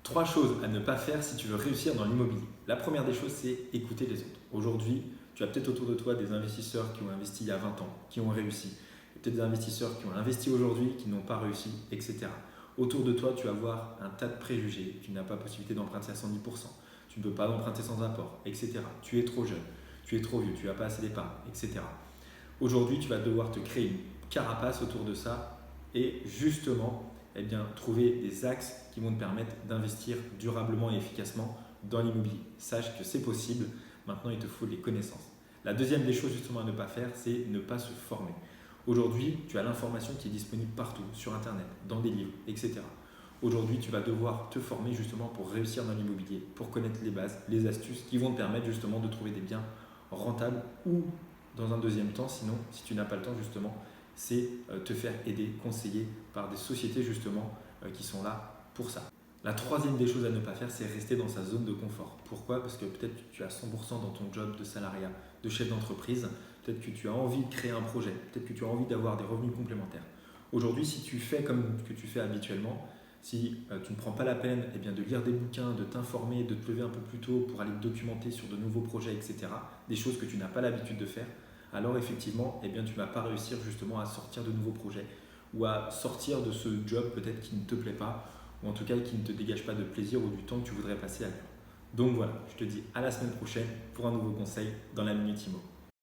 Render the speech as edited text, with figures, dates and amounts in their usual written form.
Trois choses à ne pas faire si tu veux réussir dans l'immobilier. La première des choses, c'est écouter les autres. Aujourd'hui, tu as peut-être autour de toi des investisseurs qui ont investi il y a 20 ans, qui ont réussi. Peut-être des investisseurs qui ont investi aujourd'hui, qui n'ont pas réussi, etc. Autour de toi, tu vas voir un tas de préjugés. Tu n'as pas possibilité d'emprunter à 110%. Tu ne peux pas emprunter sans apport, etc. Tu es trop jeune, tu es trop vieux, tu n'as pas assez d'épargne, etc. Aujourd'hui, tu vas devoir te créer une carapace autour de ça et justement trouver des axes qui vont te permettre d'investir durablement et efficacement dans l'immobilier. Sache que c'est possible, maintenant il te faut les connaissances. La deuxième des choses justement à ne pas faire, c'est ne pas se former. Aujourd'hui, tu as l'information qui est disponible partout, sur Internet, dans des livres, etc. Aujourd'hui, tu vas devoir te former justement pour réussir dans l'immobilier, pour connaître les bases, les astuces qui vont te permettre justement de trouver des biens rentables ou dans un deuxième temps, sinon, si tu n'as pas le temps justement, c'est te faire aider, conseiller par des sociétés justement qui sont là pour ça. La troisième des choses à ne pas faire, c'est rester dans sa zone de confort. Pourquoi? Parce que peut-être que tu as 100% dans ton job de salariat, de chef d'entreprise, peut-être que tu as envie de créer un projet, peut-être que tu as envie d'avoir des revenus complémentaires. Aujourd'hui, si tu fais comme ce que tu fais habituellement, si tu ne prends pas la peine de lire des bouquins, de t'informer, de te lever un peu plus tôt pour aller te documenter sur de nouveaux projets, etc., des choses que tu n'as pas l'habitude de faire, alors effectivement, tu ne vas pas réussir justement à sortir de nouveaux projets ou à sortir de ce job peut-être qui ne te plaît pas ou en tout cas qui ne te dégage pas de plaisir ou du temps que tu voudrais passer ailleurs. Donc voilà, je te dis à la semaine prochaine pour un nouveau conseil dans la Minute Immo.